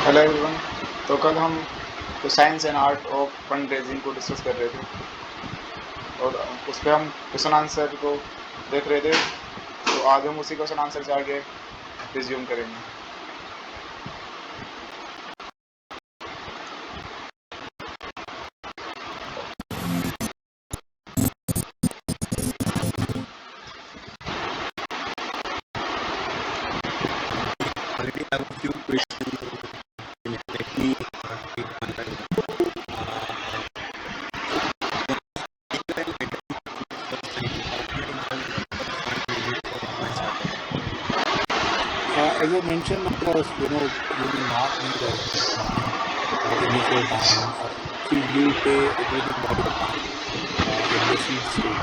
Hello everyone. तो कल हम तो science and art of fund raising को डिस्कस कर रहे थे और उस पर हम क्वेश्चन आंसर को देख रहे थे। तो आज हम उसी क्वेश्चन आंसर से आगे रिज्यूम करेंगे। Already have a few questions in exactly take one time. As I mentioned, of course, you will not need as much money initial time. See, you pay everything by the time in the seed stage.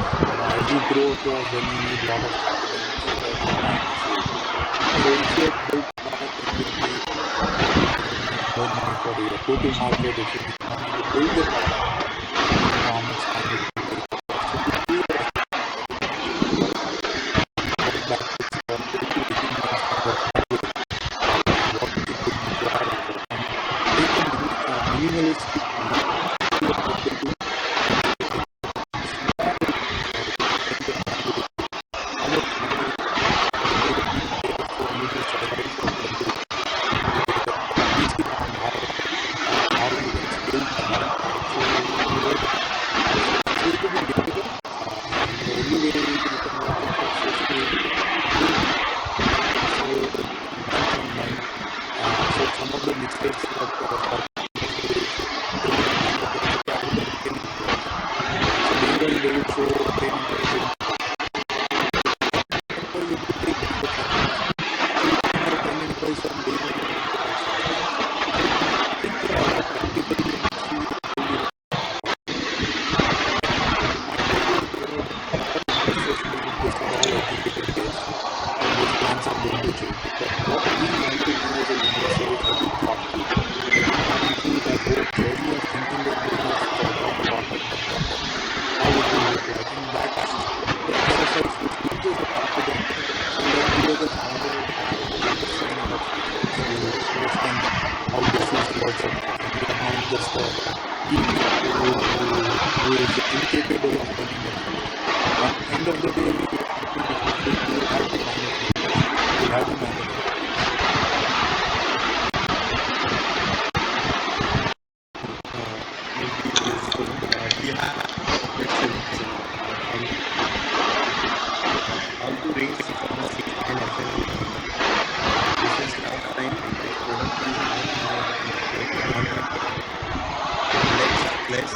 As you grow across, then you need a lot of capital so that you can initiate. So if you have built a product, it will be more money for your go-to-market. If you need money to build the product, how much time it will take. So to do that, back to what it would require and take a minimalistic view to be able to for you to survive for the day. Easy on how you can scale the product. So it's going to be difficult, and the only way you can work on this is to so some of the mistakes that they will show How to raise funds and SME. This is tough time. Product is not less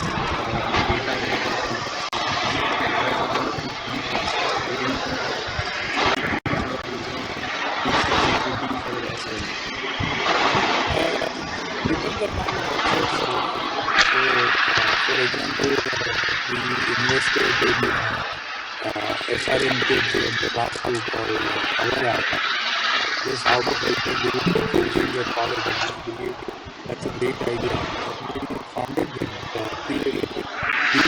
for example, we invested in SRM kids in the last group called our app. This how to help them using your college, and we believe that's a great idea. We founded with pre-related. We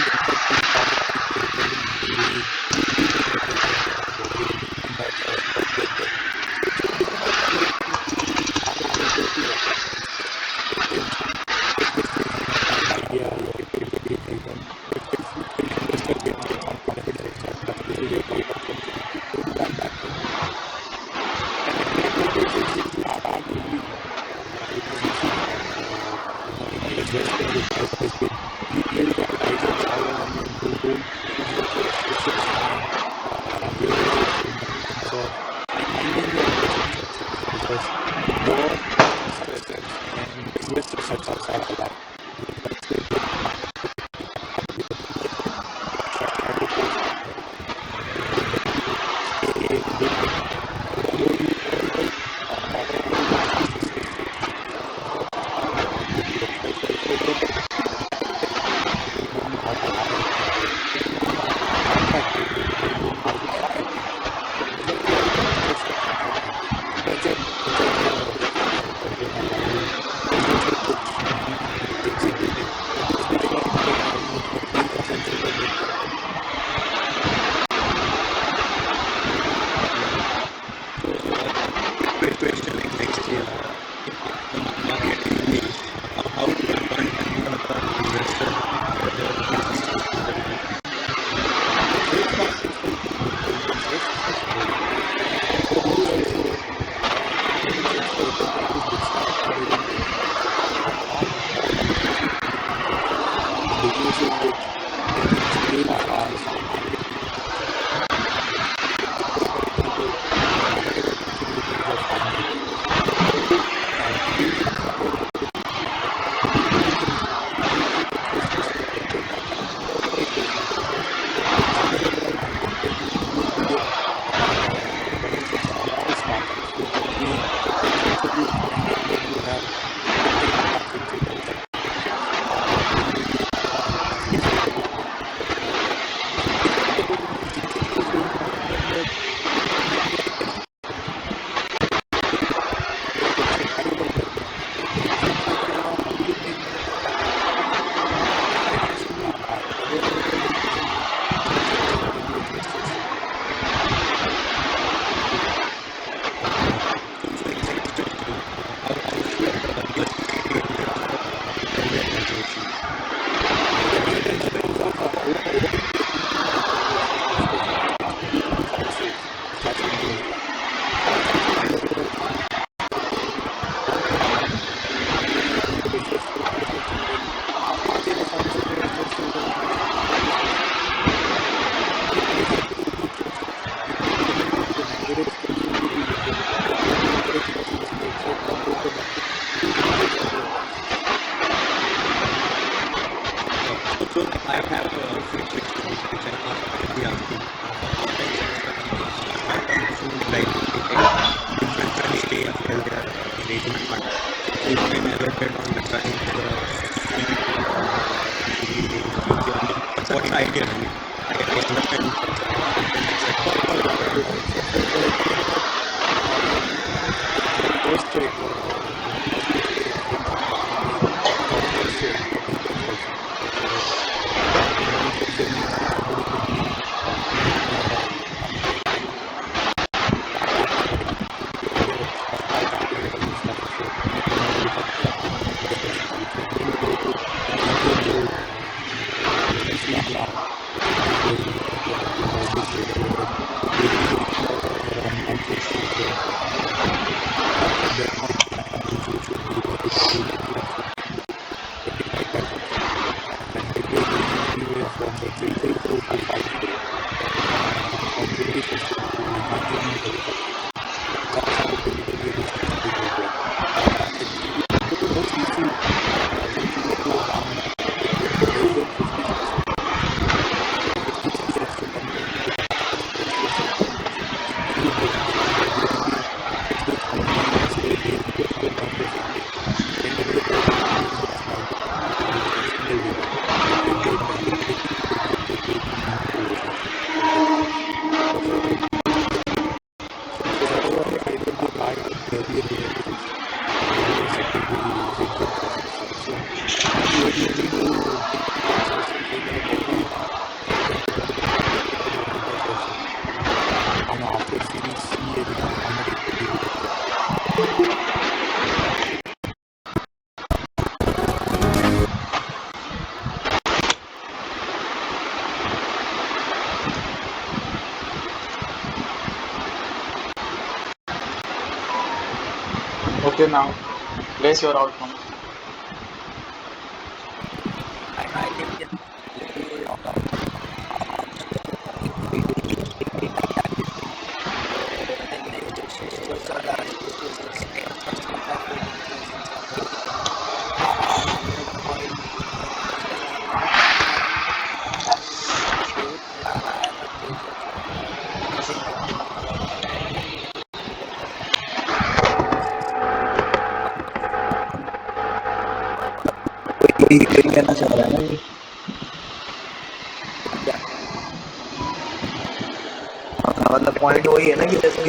question like next year. I have a few questions which I can already ask you. What I should like in different stage while they are raising fund. So if you can elaborate on regarding the seed, maybe seed journey. What's the idea? I understand Okay, now place your outcome. वही कहना चाह रहा है ना ये। मतलब point वही है ना कि जैसे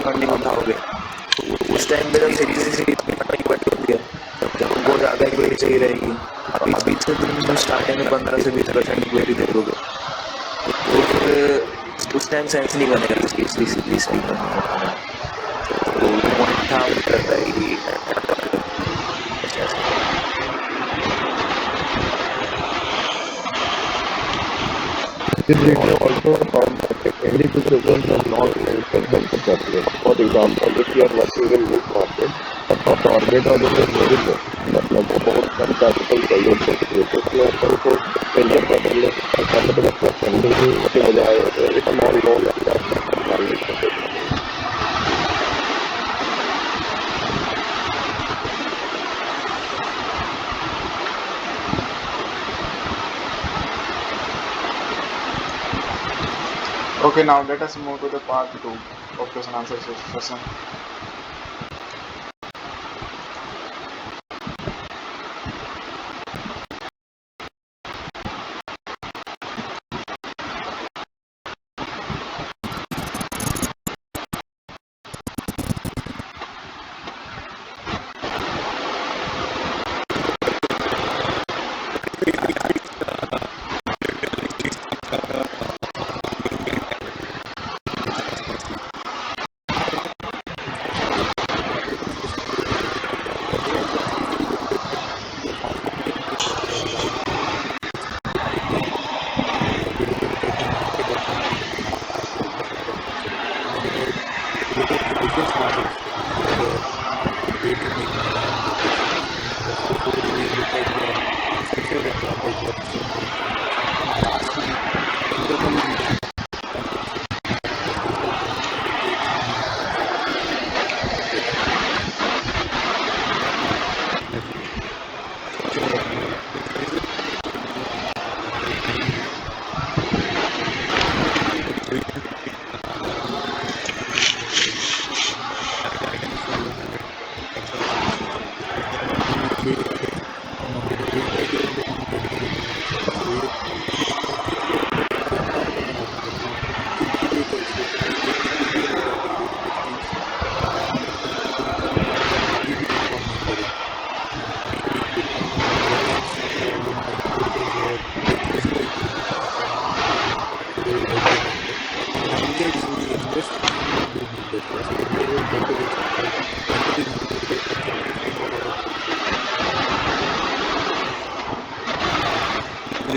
फंडिंग उठाओगे तो उस टाइम पे जब सीरीज फंडिंग बढ़ होती है तब उनको ज़्यादा इक्विटी चाहिए रहेगी। अभी से तुम स्टार्टिंग में 15 से 20% इक्विटी दे दोगे तो फिर उस टाइम सेंस नहीं बनेगा इसकी तो पॉइंट था करता है कि This video also found that any good results are not mentioned separately. For example, if you are working in this market, the target audience is very low. मतलब बहुत कम capital चाहिए उसके लिए तो उसमें अपन को venture capital का funding के बजाय एक small loan या मान लीजिए। Okay, now let us move to the part 2 of question answer session.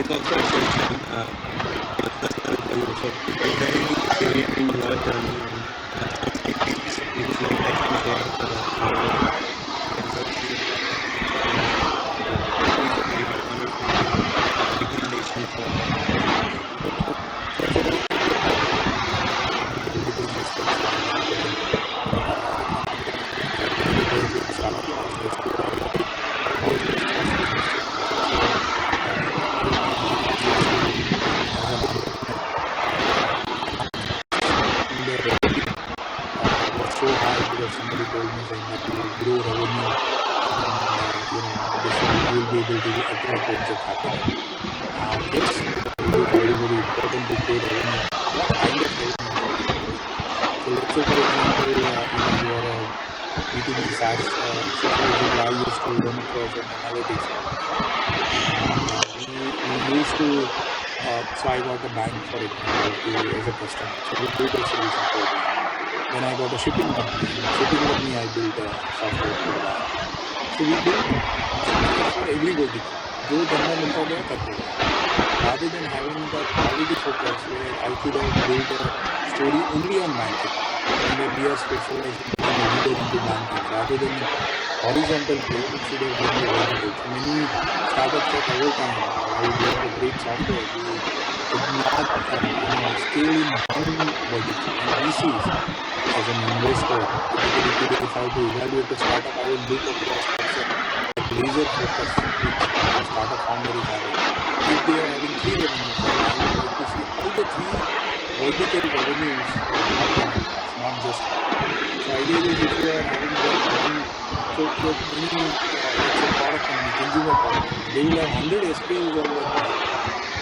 also essential. Personal for you. So, is there any area in your journey and some tips which you would like to share with the founder and succeed in that? Please maybe one or two recommendations for founders. multiple aspects of the marketing. Because in startup founders to avoid all those cost investors. So, as an entrepreneur, in the revenue was so high because somebody told me saying that you will grow revenue and you will be able to attract venture capital. Yes, it is very very important to grow revenue. What kind of revenue are you growing? So let's say for example, you are a B2B SaaS. Say for example, I used to run across an analytics company, and we used to. So I got a bank, for example, as a customer. So we built a solution for a bank. Then I got a shipping company. In shipping company, I built a software for a bank. So we built software for every vertical. जो धंधा मिलता गया करते गए. Rather than having that quality focus where I could have built a story only on banking, saying that we are specialized in being a leader into banking, rather than a horizontal play, we should have done the vertical. So many startups at our time, while we have a great software, we could not, scale in one vertical. And VCs, as an investor, typically today, if I have to evaluate a startup, I will look across person, that laser focus which a startup founder is having. If they are having 3 revenues, then I would like to see all the 3 vertical revenues happen across, not just one. So ideally, if you are having that one, so the many, let's say product company, consumer product company, they will have 100 SKUs on their product.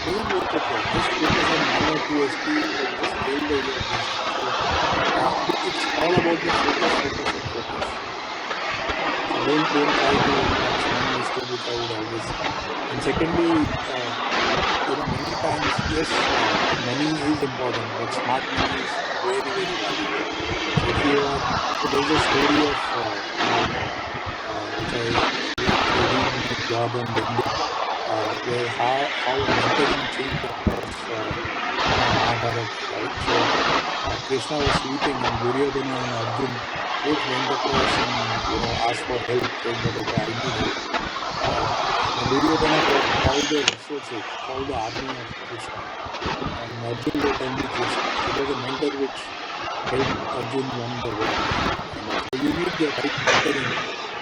Doesn't work across. Just focus on 1 or 2 SKUs and just scale the realization. So it's all about the focus. So don't try to. That's one mistake which I would always say. And secondly, many times, yes, money is important, but smart money is very very valuable. So if you are, so there's a story of which I read in my job on LinkedIn, where how mentoring changed across Mahabharata, right? So Krishna was sleeping and Duryodhana and Arjun both went across and asked for help, saying that okay, I need help. Duryodhana called the resources, called the army of Krishna, and Arjun wrote only Krishna. So it was a mentor which helped Arjun won the war. So you need the right mentoring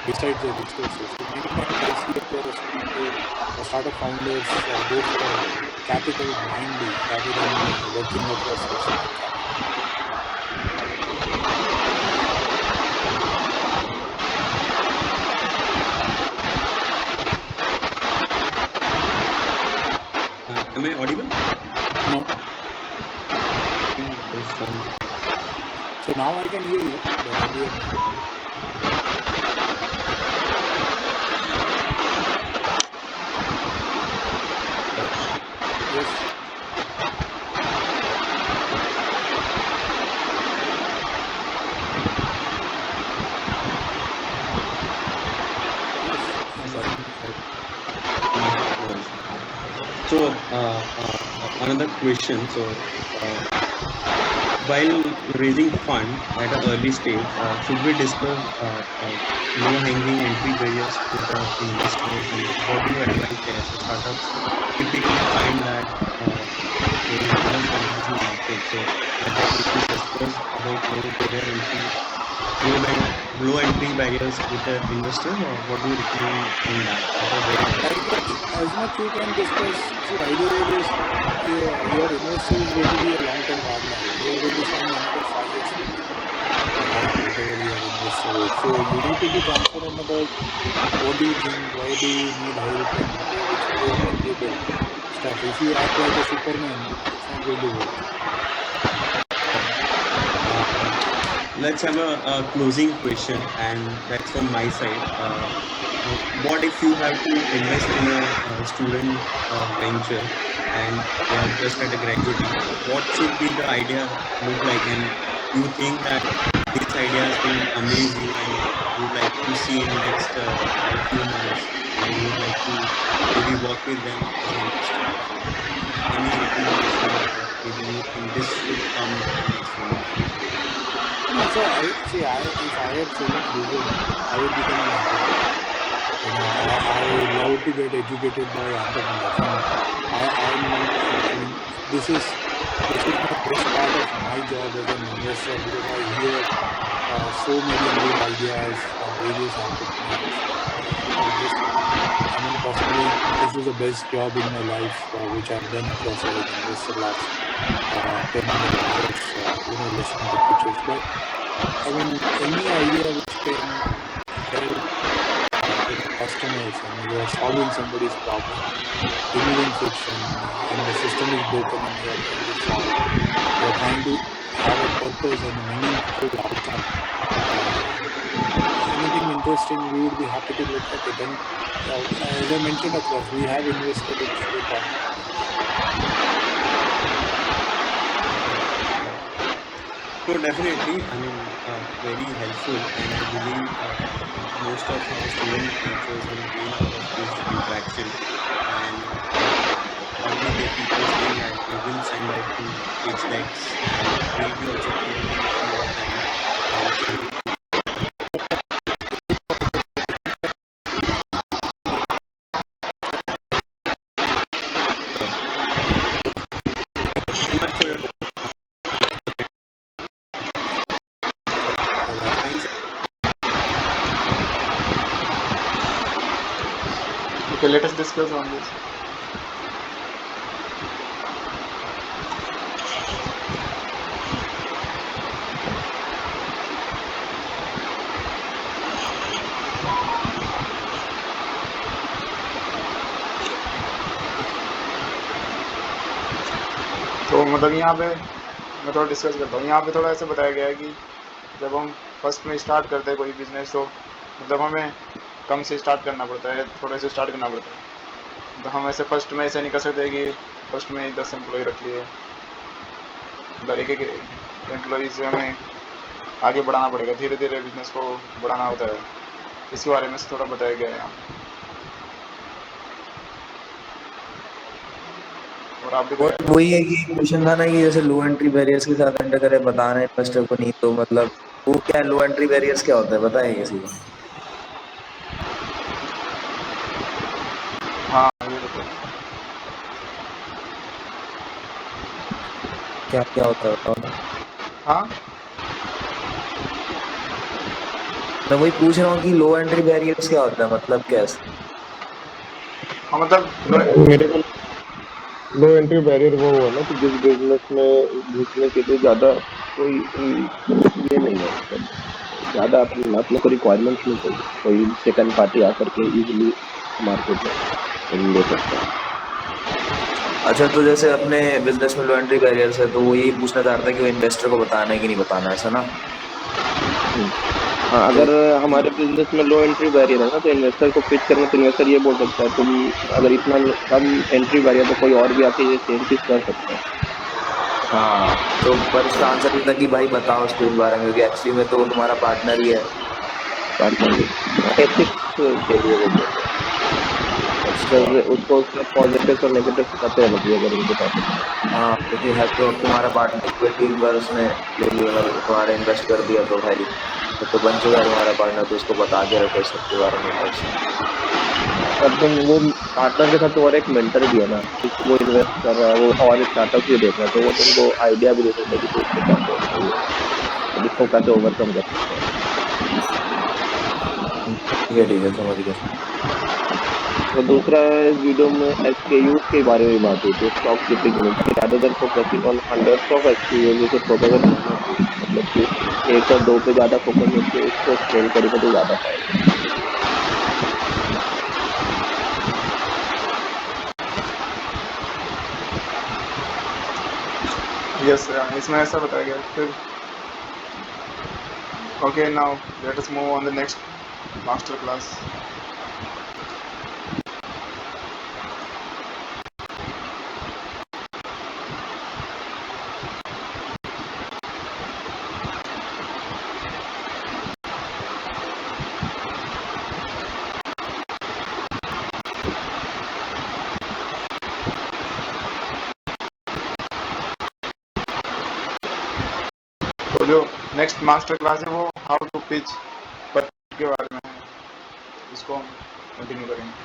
besides the resources. So many times I see across people, startup founders go for capital blindly rather than working across sourcing and capital. Am I audible? No. There's some. So now I can hear you, but earlier no. Yes. So another question. So while raising fund at an early stage, should we discuss low-hanging entry barriers to the investors, and what do you advise there? So startups typically find that there is enough competition market. So whether we should discuss about low entry barriers with the investors, or what do you recommend in that? As much you can discuss. So idea is your investor is going to be a long-term partner. They are going to spend another 5 years with you, whatever your investor is. So you need to be transparent about what do you think, why do you need help, and which way can you build stuff. If you act like a Superman, it's not going to work. Let's have a closing question, and that's from my side. What if you have to invest in a student venture and they are just at a graduate? What should be the idea look like, and you think that these ideas will amaze you and you would like to see in next few months, and you would like to maybe work with them as an investor? Any recommendation, or maybe you think this should come in next few months? No, so if I had so much vision, I would become an entrepreneur. I love to get educated by entrepreneurs, and I mean, this is my best part of my job as an investor, because I hear so many good ideas from various entrepreneurs. Possibly this is the best job in my life, which I've done across as an investor last 10, 11 years, listening to pitches. But any idea which can help customers, and you are solving somebody's problem, removing friction, and the system is broken and you are trying to solve, you are trying to have a purpose and a meaningful outcome. Anything interesting, we would be happy to look at it. And as I mentioned across, we have invested in few entrepreneurs. So definitely, very helpful, and I believe most of our student teachers will gain out of this interaction, and already they people saying that they will send out to pitch decks, and we'll be also creating few of them and sending. So much for your thanks. Okay, let us discuss on this. तो मतलब यहाँ पे मैं थोड़ा discuss करता हूँ। यहाँ पे थोड़ा ऐसे बताया गया है कि जब हम फर्स्ट में स्टार्ट करते हैं कोई बिजनेस, तो मतलब हमें कम से स्टार्ट करना पड़ता है, थोड़े से स्टार्ट करना पड़ता है। तो हम ऐसे फर्स्ट में ऐसे नहीं कर सकते कि फर्स्ट में 10 एम्प्लॉय रख लिए, मतलब एक एम्प्लॉय से हमें आगे बढ़ाना पड़ेगा, धीरे धीरे बिजनेस को बढ़ाना होता है। इसके बारे में से थोड़ा बताया गया है यहाँ। और आप भी और वही है कि क्वेश्चन था ना कि जैसे लो एंट्री बैरियर्स के साथ एंटर करे, बताना है इन्वेस्टर को, नहीं तो मतलब वो क्या लो एंट्री बैरियर्स क्या होता है, बताएं किसी को। हाँ, ये बताओ। क्या क्या होता है बताओ ना। हाँ, मैं वही पूछ रहा हूँ कि लो एंट्री बैरियर्स क्या होता है, मतलब कैसे। हाँ मतलब मेरे को लो एंट्री बैरियर वो हुआ ना कि जिस बिजनेस में घुसने के लिए ज्यादा कोई ये नहीं है, मतलब ज्यादा अपने को रिक्वायरमेंट्स नहीं चाहिए, कोई सेकंड पार्टी आकर के इजीली मार्केट में ले सकता है। अच्छा, तो जैसे अपने बिजनेस में लो एंट्री बैरियर्स है, तो वो यही पूछना चाह रहा था कि वो इन्वेस्टर को बताना है कि नहीं बताना है, ऐसा ना। हाँ, तो अगर हमारे बिजनेस में लो एंट्री बैरियर है ना, तो इन्वेस्टर को पिच करना, तो इन्वेस्टर ये बोल सकता है तुम अगर इतना कम एंट्री बैरियर, तो कोई और भी आके ये सेम चीज कर सकता है। हाँ, तो पर उसका आंसर ये था कि भाई बताओ उसको इस बारे में, क्योंकि एक्चुअली में तो वो तुम्हारा पार्टनर ही है। पार्टनर एथिक्स के लिए वो बोल रहे अच्छा। हैं, उसको उसका पॉजिटिव और नेगेटिव पता होना चाहिए अगर उनके पास। हाँ, क्योंकि है तो अब तुम्हारा पार्टनर, क्योंकि एक बार उसने ले लिया, मतलब तुम्हारा इन्वेस्ट कर दिया, तो भाई तो बन चुका है तुम्हारा पार्टनर, तो उसको बता के रखो इस सब के बारे में फर्स्ट। और तुम वो पार्टनर के साथ तो और एक मेंटर भी है ना, वो इन्वेस्ट कर रहा है, वो और स्टार्टअप भी देख रहा है, तो वो तुमको आइडिया भी दे सकता है कि इसको कैसे अब इसको कैसे ओवरकम कर सकते हैं। ठीक है, समझ गया। तो दूसरा इस वीडियो में एसकेयूज के बारे में बात हुई थी, स्टॉक कीपिंग यूनिट, कि rather than focusing on hundreds of SKUs, you should focus on 1 or 2, मतलब कि 1 और 2 पे ज्यादा फोकस करके उसको स्केल करेगा तो ज्यादा फायदा। यस, इसमें ऐसा बताया गया। फिर okay, now let us move on the next master class. और जो नेक्स्ट मास्टर क्लास है वो हाउ टू पिच पर के बारे में है, इसको हम कंटिन्यू करेंगे।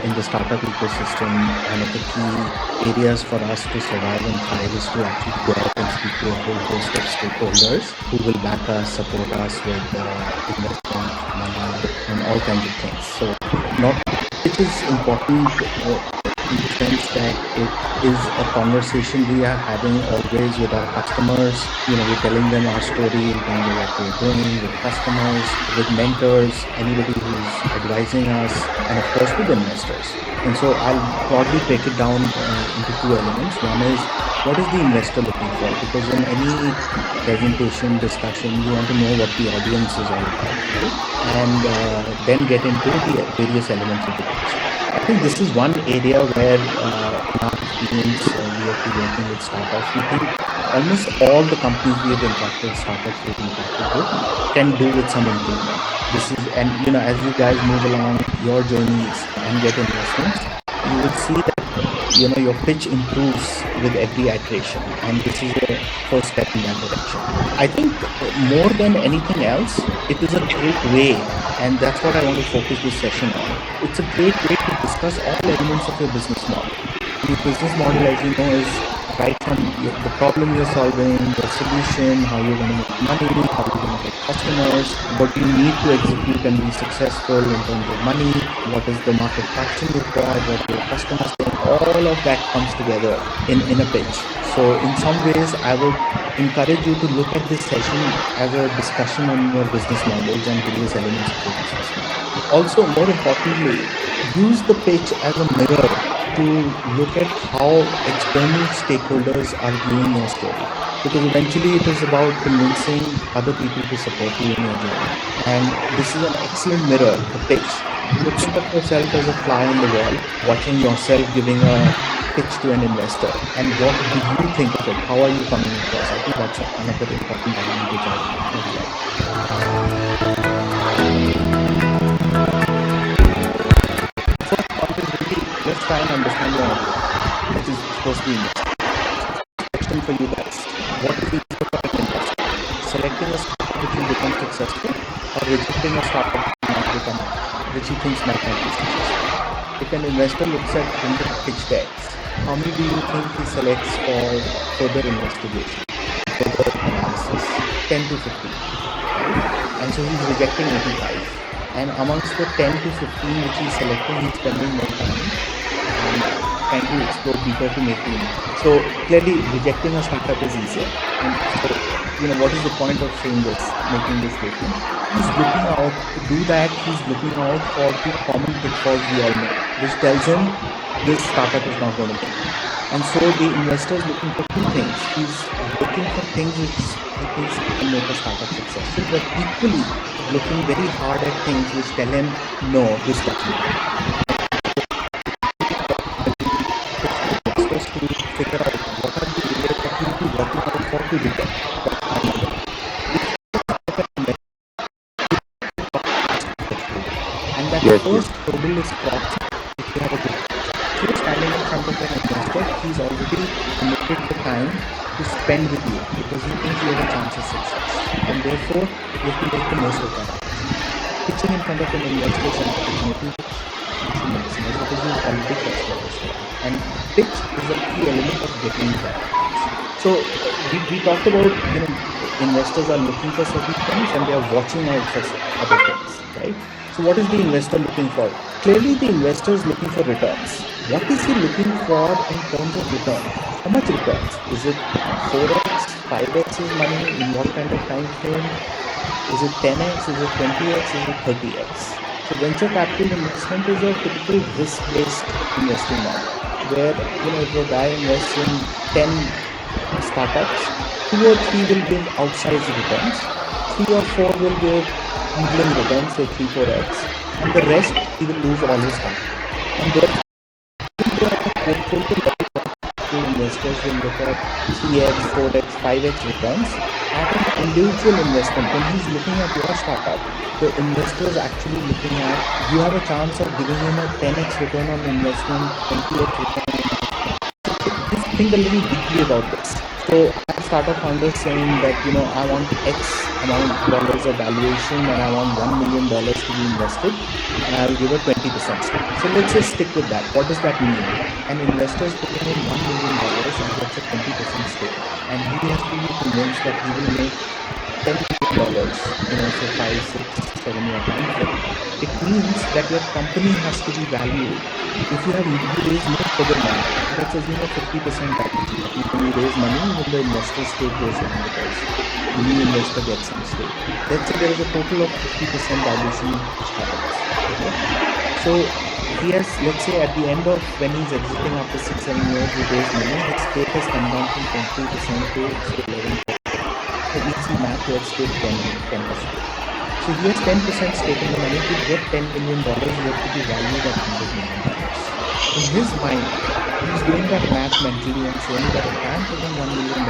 In the startup ecosystem, one of the key areas for us to survive and thrive is to actually go out and speak to a whole host of stakeholders who will back us, support us with investment, money, and all kinds of things. So, not it is important in the sense that it is a conversation we are having always with our customers. We're telling them our story in terms of what we're doing with customers, with mentors, anybody who's advising us, and of course with investors. And so I'll broadly break it down into two elements. One is, what is the investor looking for? Because in any presentation, discussion, you want to know what the audience is all about, right? And then get into the various elements of the pitch. I think this is one area where in our experience, we have been working with startups. We think almost all the companies we have interacted, startups we've interacted with, can do with some improvement. And as you guys move along your journeys and get investments, you will see that your pitch improves with every iteration, and this is the first step in that direction. I think more than anything else, it is a great way, and that's what I want to focus this session on. It's a great way to discuss all elements of your business model. Your business model, as you know, is right from the problem you're solving, the solution, how you're going to make money, how you're going to get customers, what you need to execute and be successful in terms of money, what is the market traction required, what your customers think, all of that comes together in a pitch. So in some ways, I would encourage you to look at this session as a discussion on your business models and various elements of your business model. Also, more importantly, use the pitch as a mirror to look at how external stakeholders are viewing your story. Because eventually it is about convincing other people to support you in your journey. And this is an excellent mirror, the pitch. You think of yourself as a fly on the wall, watching yourself giving a pitch to an investor. And what do you think of it? How are you coming across? I think that's another important element which I would like. Let's try and understand your audience, which is supposed to be investor. Question for you guys: what is the easier for an investor? Selecting a startup which will become successful, or rejecting a startup which he thinks might not be successful? If an investor looks at 100 pitch decks, how many do you think he selects for further investigation, further analysis? 10 to 15, right? And so he's rejecting 85. And amongst the 10 to 15 which he's selecting, he's spending more time trying to explore deeper to make the impact. So clearly rejecting a startup is easier. And so, what is the point of saying this, making this statement? He's looking out to do that. He's looking out for the common pitfalls we all know, which tells him this startup is not going to make it. And so the investor is looking for two things. He's looking for things which he thinks can make a startup successful, but equally looking very hard at things which tell him, no, this doesn't work. To figure out what are the areas that he will be working out for to detect. And that first hurdle is crossed if you have a good pitch. If you're standing in front of an investor, he's already committed the time to spend with you because he thinks you have a chance of success. And therefore, you have to make the most of that. Pitching in front of an investor is an opportunity which you should maximize because you've already touched the investor. And pitch is a key element of getting that. So we talked about, investors are looking for certain things and they are watching out for other things, right? So what is the investor looking for? Clearly the investor is looking for returns. What is he looking for in terms of return? How much returns? Is it 4x, 5x is money? In what kind of time frame? Is it 10x? Is it 20x? Is it 30x? So venture capital investment is a typical risk-based investing model, where if a guy invests in 10 startups, 2 or 3 will give outsized returns, 3 or 4 will give middling returns, say 3-4x, and the rest he will lose all his capital. And therefore, portfolio level, investors will look at 3x, 4x, 5x returns. At an individual investment, when he's looking at your startup, the investor is actually looking at, you have a chance of giving him a 10x return on investment, 20x return. Just think a little deeply about this. So I have startup founders saying that, I want X amount dollars of valuation and I want $1 million to be invested and I will give a 20% stake. So let's just stick with that. What does that mean? An investor is putting in $1 million and gets a 20% stake, and he has to be convinced that he will make $10 million, say 5, 6, 7 year time frame. It means that your company has to be valued. If you raise no further money, let's assume a 50% valuation. That means when you raise money, even the investor stake goes down because the new investor gets some stake. Let's say there is a total of 50% valuation which happens. Okay? So he has, let's say at the end of when he's exiting after 6-7 years, he raised money, his stake has come down from 20% to say 11%. The easy math, let's take 10%. So he has 10% stake in the money. To get $10 million, he has to be valued at $100 million. In his mind, he's doing that math mentally and saying that if I'm putting $1 million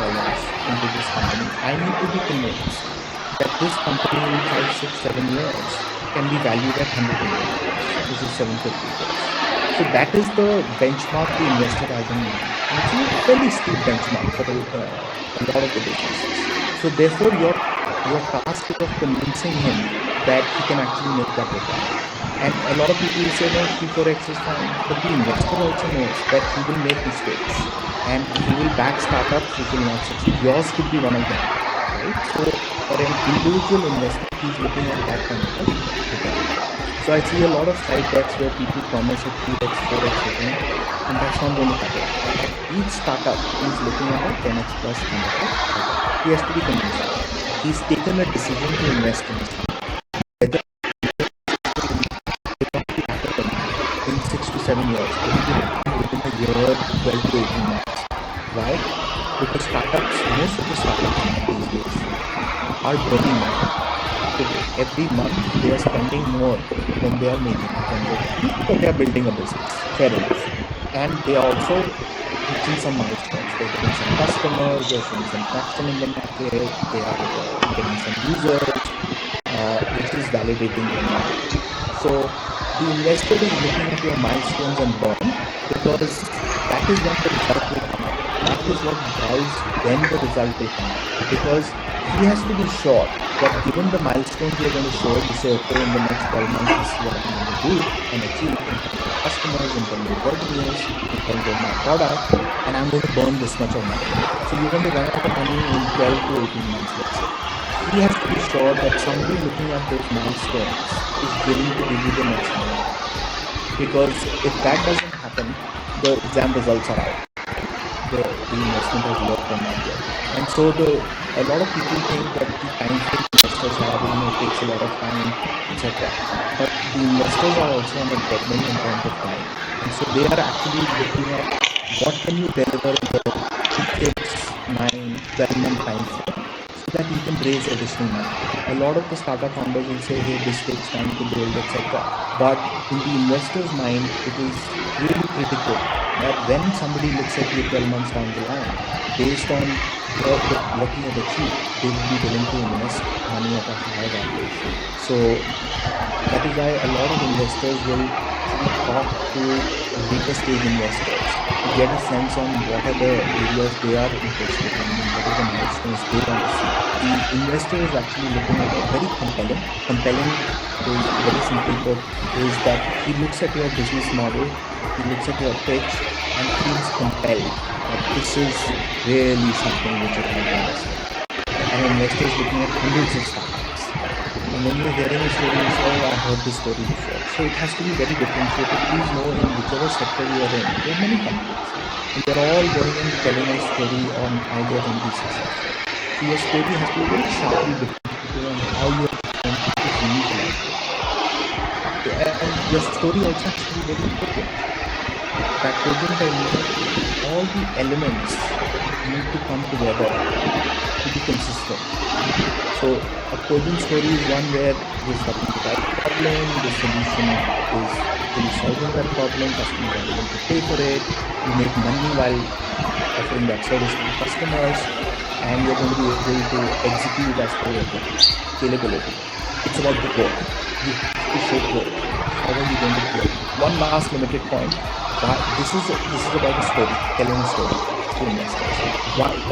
into this company, I need to be convinced that this company in 5, 6, 7 years can be valued at $100 million, which is 750 crores. So that is the benchmark the investor has in mind. And it's a fairly steep benchmark for a lot of the businesses. So therefore, your task is of convincing him that he can actually make that return. And a lot of people will say, no, 3-4x is fine. But the investor also knows that he will make mistakes and he will back startups which will not succeed. Yours could be one of them, right? So for an individual investor, he's looking at that kind of return. So I see a lot of slide decks where people promise a 3x, 4x return, and that's not going to happen. At each startup, he's looking at a 10x plus kind of return. He has to be convinced. He's taken a decision to invest in this. Whether in 6 to 7 years, it will be within a year, 12 to 18 months. Why? Because startups, most of the startups these days are burning money. Every month they are spending more than they are making in terms of money because they are building a business. Fair enough. And they are also reaching some milestones. They're getting some customers, they're showing some traction in the market, they are getting some users, which is validating their model. So the investor is looking at your milestones and burn because that is when the result will come out. That is what drives when the result will come out. Because he has to be sure that given the milestones you're going to show, you say, okay, in the next 12 months, this is what I'm going to do and achieve in terms of customers, in terms of revenues, in terms of my product, and I'm going to burn this much of money. So you're going to run out of money in 12 to 18 months, let's say. He has to be sure that somebody looking at those milestones is willing to give you the next money. Because if that doesn't happen, the exam results are out. The investment has worked or not yet. And so a lot of people think that the time frame investors have, it takes a lot of time, etc. But the investors are also on a deadline in terms of time. And so they are actually looking at what can you deliver in the 6, 9, 12-month time frame so that you can raise additional money. A lot of the startup founders will say, hey, this takes time to build, etc. But in the investor's mind, it is really critical that when somebody looks at you 12 months down the line, based on what you have achieved, they will be willing to invest money at a higher valuation. So that is why a lot of investors will talk to later stage investors to get a sense on what are the areas they are interested in and what are the milestones they want to see. The investor is actually looking at a very compelling. Compelling is very simply put, is that he looks at your business model, he looks at your pitch and feels compelled that this is really something which is going to invest in. An investor is looking at hundreds of startups. And when you're hearing a story, you say, oh, I heard this story before. So it has to be very differentiated. Please know in whichever sector you are in, there are many companies. And they're all going and telling a story on how they're going to be successful. So your story has to be very sharply differentiated on how you are different, which is unique about it. And your story also has to be very cogent. That cogent, I mean, all the elements need to come together to be consistent. So a coding story is one where there's the right problem, the solution is really solving that problem, customers are willing to pay for it, you make money while offering that service to the customers, and you're going to be able to execute as per your plan. Scalability. It's about the growth. You have to show growth. How are you going to grow? One last limited point. This is about a story, telling a story to investors.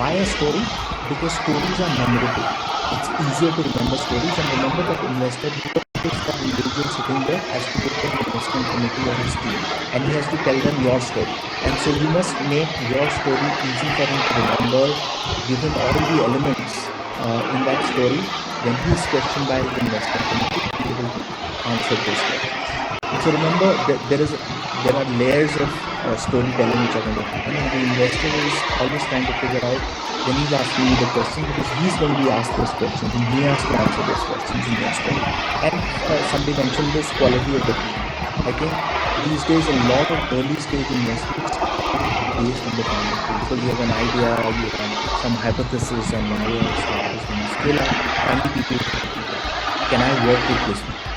Why a story? Because stories are memorable. It's easier to remember stories, and remember that investor, that individual sitting there has to go to the investment committee or his team, and he has to tell them your story. And so you must make your story easy for him to remember, give him all the elements in that story. When he is questioned by the investment committee, he will be able to answer those questions. And so remember that there are layers of storytelling which are going to happen, and the investor is always trying to figure out when he's asking you the question, because he's going to be asked those questions and he has to answer those questions in your story. And somebody mentioned this quality of the team. I think these days a lot of early stage investments are based on the kind of team, because you have an idea, you have some hypothesis on why your startup is going to scale up. Finally, people can I work with these people?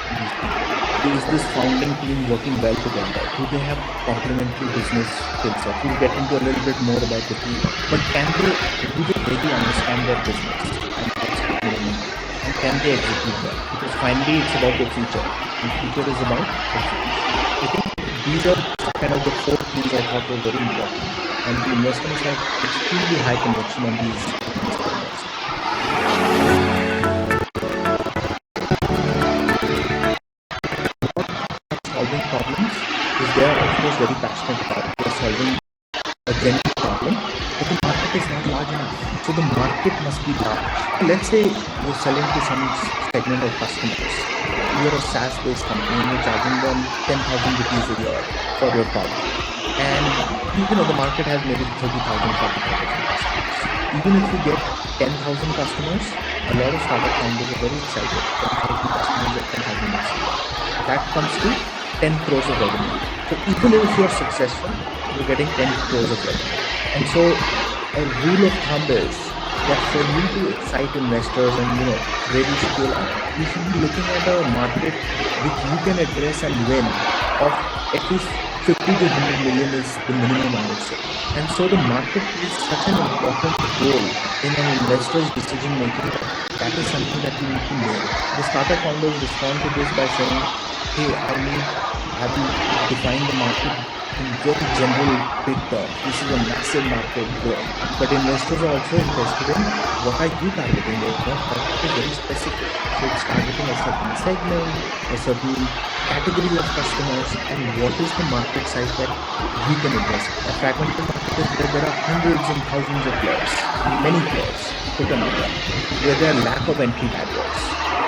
Is this founding team working well together? Do they have complementary business skill set? We'll get into a little bit more about the team, but do they really understand their business? And can they execute well? Because finally it's about the future, and future is about execution. I think these are kind of the 4 things I thought were very important, and the investors have extremely high conviction on these experiments. Solving problems is they are of course very passionate about. They're solving a genuine problem, but the market is not large enough. So the market must be large. Let's say you're selling to some segment of customers. You're a SaaS-based company and you're charging them 10,000 rupees a year for your product. And the market has maybe 30,000, 40,000 customers. Even if you get 10,000 customers, a lot of startup founders are very excited. 10,000 customers at 10,000 customers. That comes to 10 crores of revenue. So even if you're successful, you're getting 10 crores of revenue. And so a rule of thumb is that for you to excite investors and really scale up, you should be looking at a market which you can address and win of at least 50 to 100 million is the minimum, I would say. And so the market is such an important role in an investor's decision making. That is something that you need to know. The startup founders respond to this by saying, hey, have you defined the market in very general big terms? This is a massive market growing. But investors are also interested in what are you targeting? Your market is very specific. So it's targeting a certain segment, a certain category of customers, and what is the market size that we can address. A fragmented market is where there are hundreds and thousands of players, many players put together, where there are lack of entry barriers.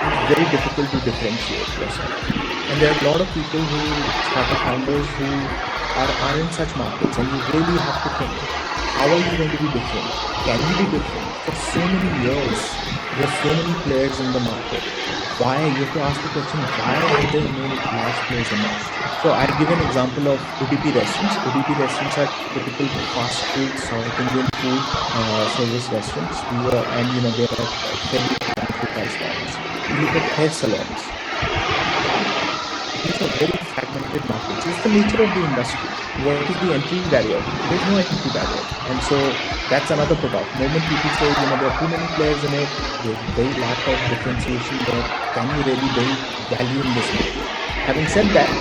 It's very difficult to differentiate yourself. And there are a lot of people startup founders who are in such markets, and you really have to think, how are you going to be different? Can you be different? For so many years, there are so many players in the market. Why? You have to ask the question, why are there no large players emerged? So I'll give an example of ODP restaurants. ODP restaurants are typical fast food, South Indian food service restaurants. They are fairly price points. You look at hair salons. These are very fragmented markets. It's the nature of the industry. What is the entry barrier? There's no entry barrier. And so that's another put-off. The moment people say, there are too many players in it, there's very lack of differentiation there. Can you really build value in this market? Having said that,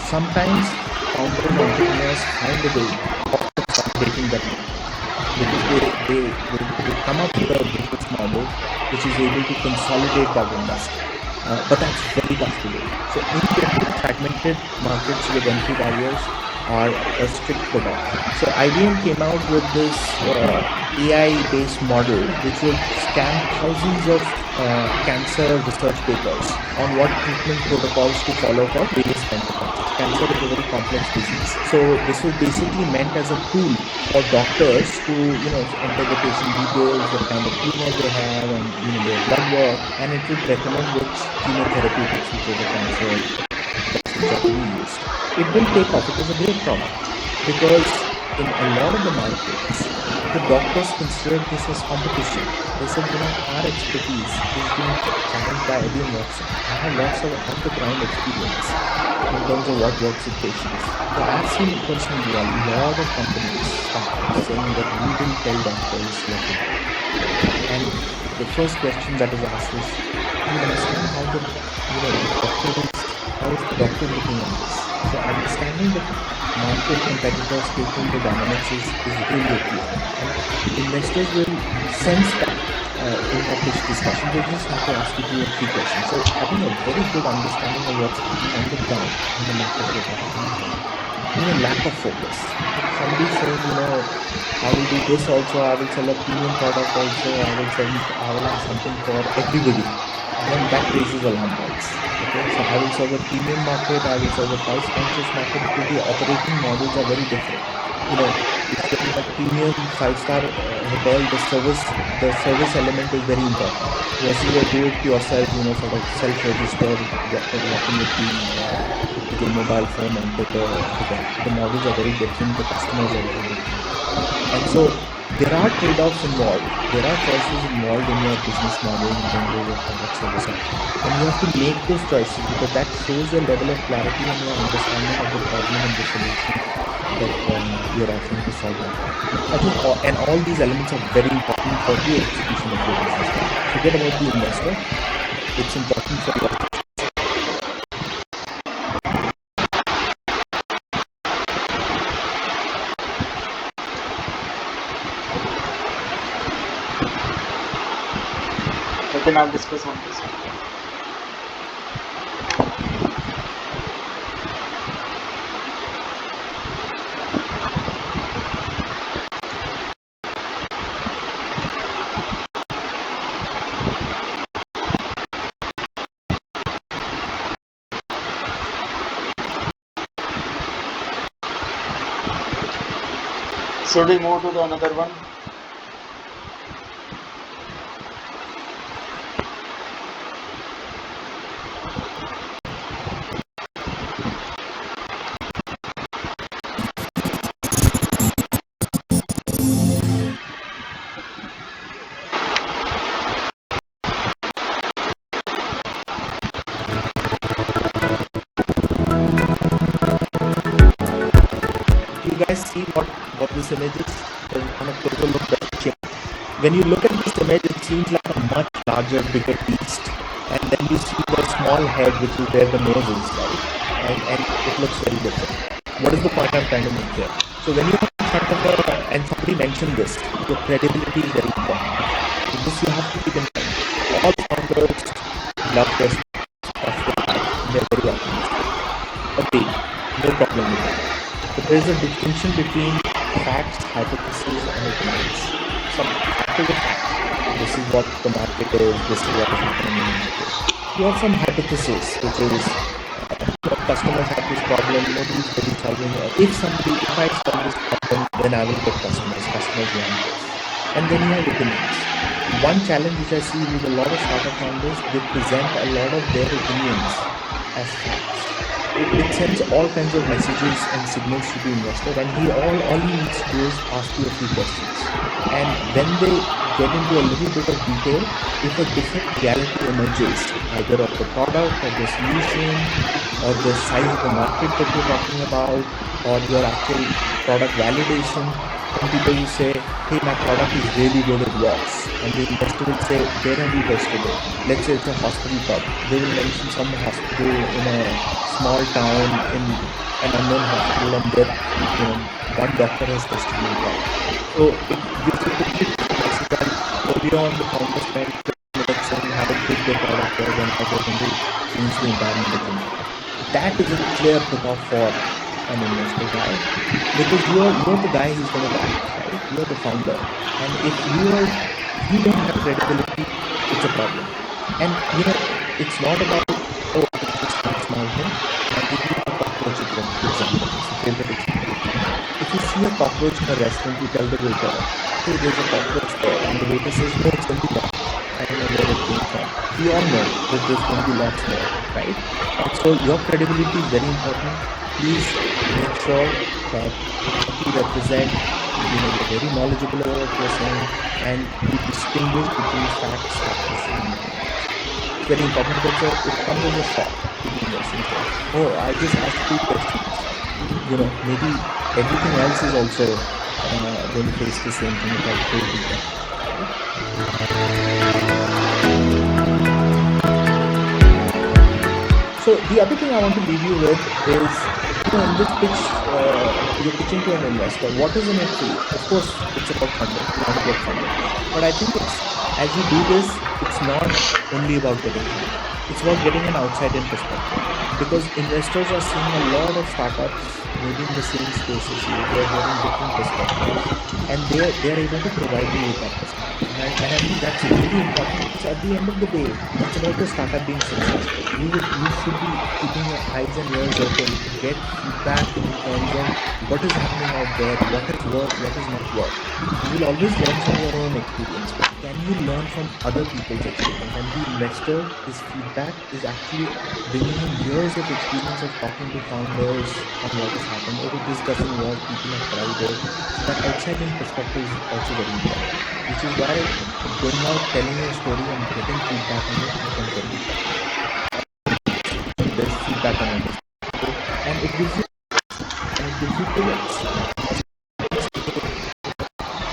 sometimes founders and entrepreneurs find a way of consolidating that market. Because they come up with a business model which is able to consolidate that industry. But that's very tough to do. So in general, fragmented markets with entry barriers are a strict put-off. So IBM came out with this AI-based model which would scan thousands of cancer research papers on what treatment protocols to follow for various kinds of cancers. Cancer is a very complex disease. So this was basically meant as a tool for doctors to enter the patient details, what kind of tumor they have, and their blood work, and it would recommend which chemotherapy to treat the cancer which are to be used. It didn't take off. It was a great product because in a lot of the markets, the doctors considered this as competition. They said, our expertise is being challenged by Eddie Watson. I have lots of on-the-ground experience in terms of what works with patients. So I've seen personally a lot of companies saying that we will tell doctors what to do. And the first question that is asked is, do you understand how the doctor looking at this? So understanding the market competitors, stakeholder dynamics is really clear. And investors will sense that in published discussion. They just have to ask you 2 or 3 questions. So having a very good understanding of what's happening on the ground in the market you're talking about. Lack of focus. Somebody saying, I will do this also, I will sell a premium product also, I will have something for everybody. And then that raises alarm bells. Okay, so I will serve a premium market, I will serve a price conscious market, because the operating models are very different. If you're in a premium 5-star hotel, the service element is very important. Versus a do-it-yourself, sort of self-register, walking with your mobile phone onto the hotel. The models are very different. The customers are very different. And so there are trade-offs involved. There are choices involved in your business model in terms of your product service. And you have to make those choices, because that shows your level of clarity and your understanding of the problem and the solution that you're offering to solve that problem. I think all these elements are very important for the execution of your business model. Forget about the investor. It's important for your Then I'll discuss on this. Should we move to the another one? You guys see what this image is? On a closer look, when you look at this image, it seems like a much larger, bigger beast, and then you see the small head, which is where the nose is, right? And it looks very different. What is the point I'm trying to make here? So when you're in front of and somebody mentioned this, your credibility is very important. So this you have to keep in mind. All founders love their stuff. They're very optimistic. Okay, no problem with that. But there is a distinction between facts, hypotheses, and opinions. Some fact is a fact. This is what the market is. This is what is happening in the market. You have some hypothesis, which is customers have this problem. Nobody's really solving it. If I solve this problem, then I will get customers. Customers want this. And then you have opinions. One challenge which I see with a lot of startup founders, they present a lot of their opinions as facts. It sends all kinds of messages and signals to the investor, and all he needs to do is ask you a few questions. And when they get into a little bit of detail, if a different reality emerges, either of the product or the solution or the size of the market that you're talking about, or your actual product validation, some people will say, hey, my product is really good, it works. And the investor will say, where have you tested it? Let's say it's a hospital product. They will mention some hospital in a small town in an unknown hospital, and there, one doctor has tested the product. So it gives a complete message that early on the founder spent 10 minutes saying how good the product was and how they're going to change the environment of the market. That is a clear put-off for an investor guy, because you're the guy who's going to buy it, right? You're the founder, and if you don't have credibility, it's a problem. And it's not about it's just one small thing. I'll give you a cockroach example. It's a favorite example. If you see a cockroach in a restaurant, you tell the waiter, hey, there's a cockroach there, and the waiter says, no, it's only one. I don't know where it came from. We all know that there's going to be lots more, right? And so your credibility is very important. Please make sure that you represent you're very knowledgeable about what you're saying, and you distinguish between facts, fallacy, and myths. It's very important because it comes as a shock to the investing world. Oh, I just asked 2 questions. Maybe everything else is also going to face the same thing if I go deeper. So the other thing I want to leave you with is, in this pitch, you're pitching to an investor. What is in it for you? Of course, it's about funding. You want to get funding. But I think as you do this, it's not only about getting funding. It's about getting an outside-in perspective. Because investors are seeing a lot of startups maybe in the same space as you. They're hearing different perspectives. And they're able to provide you with that perspective. And I think that's really important, because at the end of the day, it's about the startup being successful. You should be keeping your eyes and ears open to get feedback in terms of what is happening out there, what has worked, what has not worked. You will always learn from your own experience, but can you learn from other people's experience? And the investor, his feedback is actually bringing in years of experience of talking to founders on what has happened. Oh, this doesn't work, people have tried it. So that outside-in perspective is also very important, which is why going out, telling your story and getting feedback on it becomes very important. There's feedback on it. And it gives you pivots.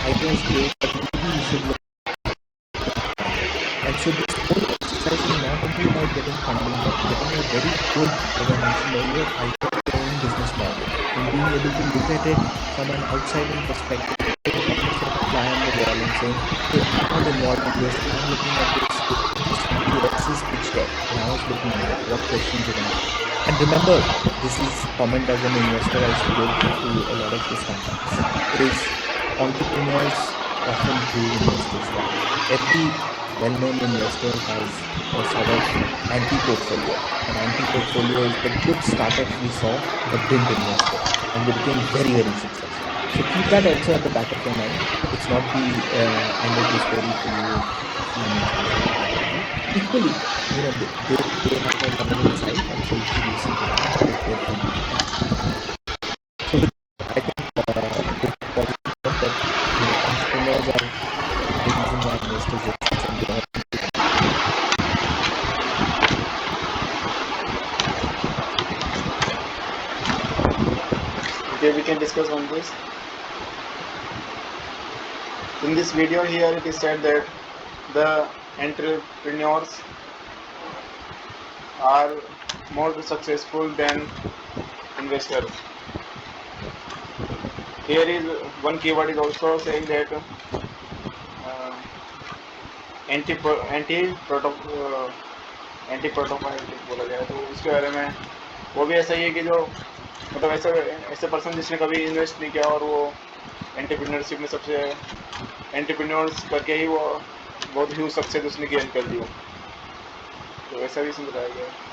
Idea is great, but maybe you should look. And so this whole exercise is not only about getting funding, but getting a very good, as I mentioned earlier, idea of your own business model, and being able to look at it from an outside-in perspective, almost like a fly on the wall, and saying, hey, I'm not involved in this, I'm looking at this, somebody else's pitch deck, and I was looking at it, what questions are going to be. And remember, this is comment as an investor I used to give to a lot of the startups, is entrepreneurs often prove investors wrong. Every well-known investor has a sort of anti-portfolio. An anti-portfolio is the good startups we saw but didn't invest in, and they became very, very successful. So keep that also at the back of your mind. It's not the end of the story for you if you invest in startups. Equally, they have a level of insight, and so you should listen to them and take their feedback. So I think this positive that entrepreneurs are the reason why investors exist, and they have. Okay, we can discuss on this. In this video here, it is said that the entrepreneurs are more successful than investors. Here is one keyword is also saying that anti-protophiles बोला जाए, तो उसके बारे में वो भी ऐसा ही है कि जो मतलब ऐसे पर्सन जिसने कभी इन्वेस्ट नहीं किया और वो एंटरप्रेन्योरशिप में सबसे एंटरप्रेन्योर्स करके ही वो बहुत ह्यूज सक्सेस उसने गेन कर दी हो, तो ऐसा भी इसमें बताया गया है.